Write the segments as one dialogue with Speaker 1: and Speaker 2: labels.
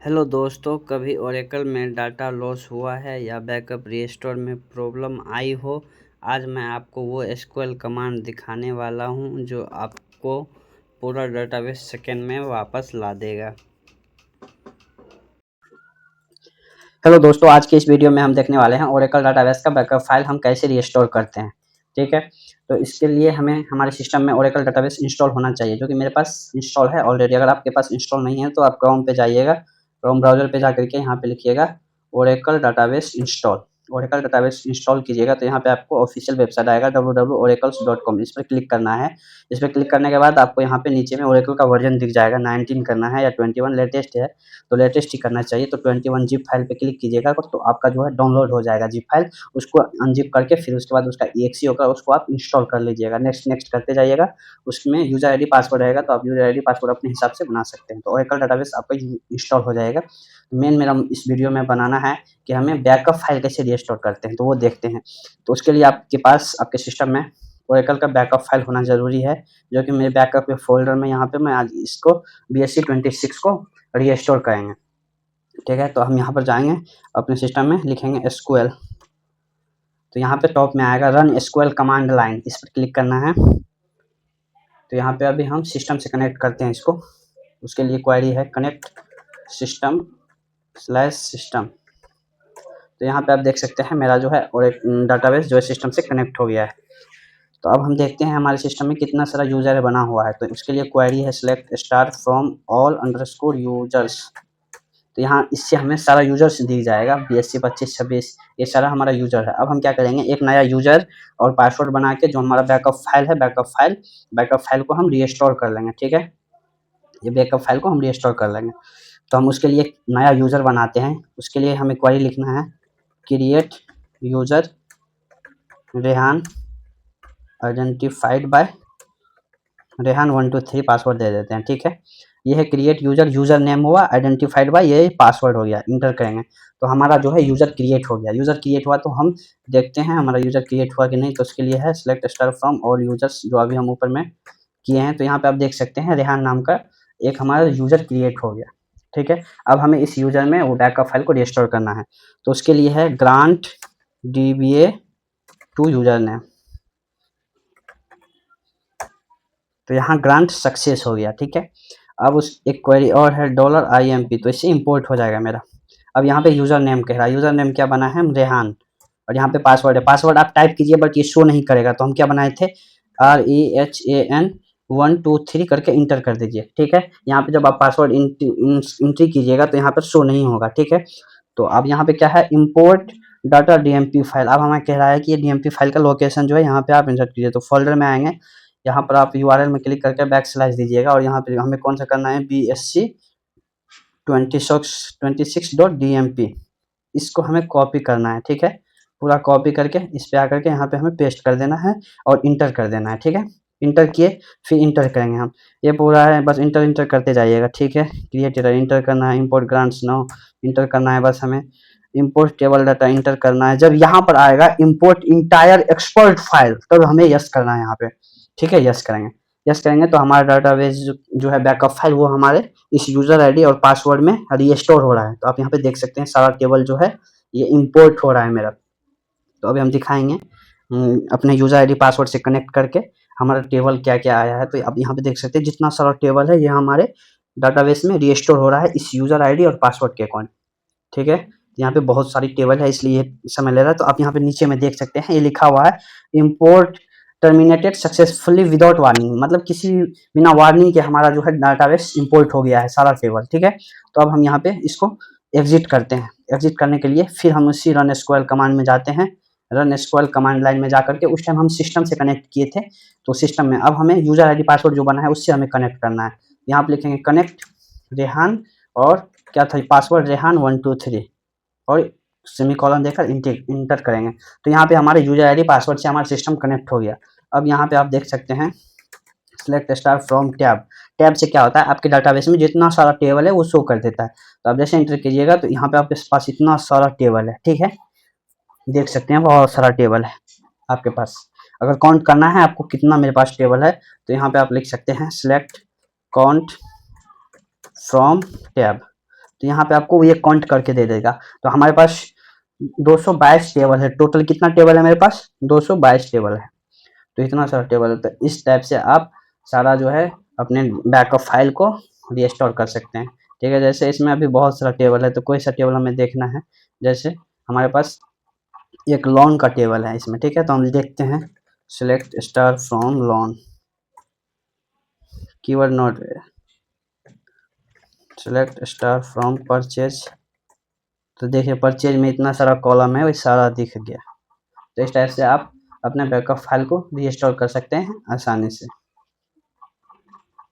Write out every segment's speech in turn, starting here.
Speaker 1: Hello दोस्तों, कभी Oracle में डाटा लॉस हुआ है या बैकअप रीस्टोर में प्रॉब्लम आई हो। आज मैं आपको वो एसक्यूएल कमांड दिखाने वाला हूं जो आपको पूरा डाटाबेस सेकंड में वापस ला देगा। हेलो दोस्तों, आज की इस वीडियो में हम देखने वाले हैं ओरेकल डाटाबेस का बैकअप फाइल हम कैसे रीस्टोर करते हैं। ठीक है, तो इसके लिए हमें हमारे सिस्टम में ओरेकल डाटाबेस इंस्टॉल होना चाहिए, जो कि मेरे पास इंस्टॉल है ऑलरेडी। अगर आपके पास इंस्टॉल नहीं है तो आप क्रोम पे जाइएगा, क्रोम ब्राउजर पे जाकर के यहाँ पे लिखिएगा Oracle database install. Oracle database install कीजिएगा तो यहाँ पे आपको ऑफिशियल वेबसाइट आएगा www.oracles.com। इस पर क्लिक करना है। इस पर क्लिक करने के बाद आपको यहाँ पे नीचे में ओरेकल का वर्जन दिख जाएगा, 19 करना है या 21 लेटेस्ट है तो लेटेस्ट ही करना चाहिए। तो 21 जिप फाइल पे क्लिक कीजिएगा तो आपका जो है डाउनलोड हो जाएगा जिप फाइल। उसको अनजिप करके फिर उसके बाद उसका EXE होगा, उसको आप इंस्टॉल कर लीजिएगा। नेक्स्ट नेक्स्ट करते जाइएगा। उसमें यूजर आईडी पासवर्ड रहेगा तो आप यूजर आईडी पासवर्ड अपने हिसाब से बना सकते हैं। तो ओरेकल डाटाबेस आपका इंस्टॉल हो जाएगा। मेन मेरा इस वीडियो में बनाना है कि हमें बैकअप फाइल कैसे रीस्टोर करते हैं, तो वो देखते हैं। तो उसके लिए आपके पास आपके सिस्टम में ओरेकल का बैकअप फाइल होना ज़रूरी है, जो कि मेरे बैकअप के फोल्डर में यहाँ पे मैं आज इसको BSC26 को रीस्टोर करेंगे। ठीक है, तो हम यहाँ पर जाएंगे, अपने सिस्टम में लिखेंगे SQL। तो यहाँ पे टॉप में आएगा रन SQL कमांड लाइन, इस पर क्लिक करना है। तो यहाँ पे अभी हम सिस्टम से कनेक्ट करते हैं इसको। उसके लिए क्वेरी है कनेक्ट system/system। तो यहाँ पे आप देख सकते हैं मेरा जो है और एक डाटाबेस जो है सिस्टम से कनेक्ट हो गया है। तो अब हम देखते हैं हमारे सिस्टम में कितना सारा यूजर बना हुआ है। तो उसके लिए क्वेरी है select star from all underscore users. तो यहाँ इससे हमें सारा यूजर्स दिख जाएगा, BSC 25-26, ये सारा हमारा यूजर है। अब हम क्या करेंगे, एक नया यूजर और पासवर्ड बना के जो हमारा बैकअप फाइल है, बैकअप फाइल को हम रीस्टोर कर लेंगे। ठीक है, ये बैकअप फाइल को हम रीस्टोर कर लेंगे। तो हम उसके लिए नया यूजर बनाते हैं। उसके लिए हमें क्वेरी लिखना है create user Rehan identified by Rehan 123 password दे देते हैं। ठीक है, ये है क्रिएट यूजर नेम हुआ, आइडेंटिफाइड बाय ये पासवर्ड हो गया, इंटर करेंगे तो हमारा जो है यूजर क्रिएट हो गया। यूजर क्रिएट हुआ तो हम देखते हैं हमारा यूजर क्रिएट हुआ कि नहीं। तो उसके लिए है select star from all users, जो अभी हम ऊपर में किए हैं। तो यहाँ पे आप देख सकते हैं रेहान नाम का एक हमारा यूजर क्रिएट हो गया। ठीक है, अब हमें इस यूजर में वो बैकअप फाइल को रिस्टोर करना है। तो उसके लिए है grant DBA to user name. तो यहाँ ग्रांट सक्सेस हो गया। ठीक है, अब उस एक क्वेरी और है $IMP, तो इससे इंपोर्ट हो जाएगा मेरा। अब यहाँ पे यूजर नेम कह रहा है, यूजर नेम क्या बना है, रेहान। और यहाँ पे पासवर्ड है, पासवर्ड आप टाइप कीजिए बट ये शो नहीं करेगा। तो हम क्या बनाए थे, REHAN 123 करके इंटर कर दीजिए। ठीक है, यहाँ पे जब आप पासवर्ड एंट्री कीजिएगा तो यहाँ पर शो नहीं होगा। ठीक है, तो अब यहाँ पे क्या है, इम्पोर्ट डाटा DMP फाइल। अब हमें कह रहा है कि ये DMP फाइल का लोकेशन जो है यहाँ पे आप इंसर्ट कीजिए। तो फोल्डर में आएंगे, यहाँ पर आप URL में क्लिक करके बैकस्लैश दीजिएगा और यहाँ पे हमें कौन सा करना है, BSC 26.DMP। इसको हमें कॉपी करना है। ठीक है, पूरा कॉपी करके इस पे आकर के यहाँ पे हमें पेस्ट कर देना है और इंटर कर देना है। ठीक है, इंटर किए, फिर इंटर करेंगे हम। ये पूरा है, बस इंटर करते जाइएगा। ठीक है, क्रिएट इंटर करना है, इम्पोर्ट ग्रांट्स नो इंटर करना है, बस हमें इम्पोर्ट टेबल डाटा इंटर करना है। जब यहाँ पर आएगा इम्पोर्ट इंटायर एक्सपर्ट फाइल, तब हमें यस करना है यहाँ पे। ठीक है, यस करेंगे। यस करेंगे तो हमारा डाटाबेस जो है बैकअप फाइल वो हमारे इस यूजर आईडी और पासवर्ड में रीस्टोर हो रहा है। तो आप यहाँ पे देख सकते हैं सारा टेबल जो है ये इंपोर्ट हो रहा है मेरा। तो अभी हम दिखाएंगे अपने यूजर आईडी पासवर्ड से कनेक्ट करके हमारा टेबल क्या क्या आया है। तो आप यहाँ पे देख सकते हैं जितना सारा टेबल है ये हमारे डाटाबेस में रीस्टोर हो रहा है इस यूजर आईडी और पासवर्ड के अकॉर्डिंग। ठीक है, यहाँ पे बहुत सारी टेबल है इसलिए समय ले रहा है। तो आप यहाँ पे नीचे में देख सकते हैं ये लिखा हुआ है import terminated successfully without warning, मतलब किसी बिना वार्निंग के हमारा जो है डाटाबेस इंपोर्ट हो गया है सारा टेबल। ठीक है, तो अब हम यहाँ पे इसको एग्जिट करते हैं। एग्जिट करने के लिए फिर हम उसी रन SQL कमांड में जाते हैं। रन SQL कमांड लाइन में जाकर के उस टाइम हम सिस्टम से कनेक्ट किए थे, तो सिस्टम में अब हमें यूजर आईडी पासवर्ड जो बना है उससे हमें कनेक्ट करना है। यहाँ पे लिखेंगे कनेक्ट रेहान और क्या था पासवर्ड, रेहान 123 और सेमीकोलन देकर इंटर करेंगे। तो यहाँ पे हमारे यूजर आईडी पासवर्ड से हमारा सिस्टम कनेक्ट हो गया। अब यहाँ पे आप देख सकते हैं select star from tab. Tab से क्या होता है, आपके डाटाबेस में जितना सारा टेबल है वो शो कर देता है। तो आप जैसे इंटर कीजिएगा तो यहाँ पे आपके पास इतना सारा टेबल है। ठीक है, देख सकते हैं बहुत सारा टेबल है आपके पास। अगर काउंट करना है आपको कितना मेरे पास टेबल है, तो यहाँ पे आप लिख सकते हैं सेलेक्ट काउंट फ्रॉम टैब। तो यहाँ पे आपको ये काउंट करके दे देगा। तो हमारे पास 222 टेबल है, टोटल कितना टेबल है मेरे पास, 222 टेबल है। तो इतना सारा टेबल है, तो इस टाइप से आप सारा जो है अपने बैकअप फाइल को रिस्टोर कर सकते हैं, ठीक है। जैसे इसमें अभी बहुत सारा टेबल है, तो कोई सा टेबल हमें देखना है, जैसे हमारे पास एक लॉन का टेबल है इसमें, ठीक है। तो हम देखते हैं select star from lawn, keyword note, select star from purchase. तो देखिए परचेज में इतना सारा कॉलम है, वो सारा दिख गया। तो इस टाइप से आप अपने बैकअप फाइल को रीस्टोर कर सकते हैं आसानी से।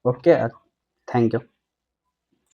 Speaker 1: Okay, thank you.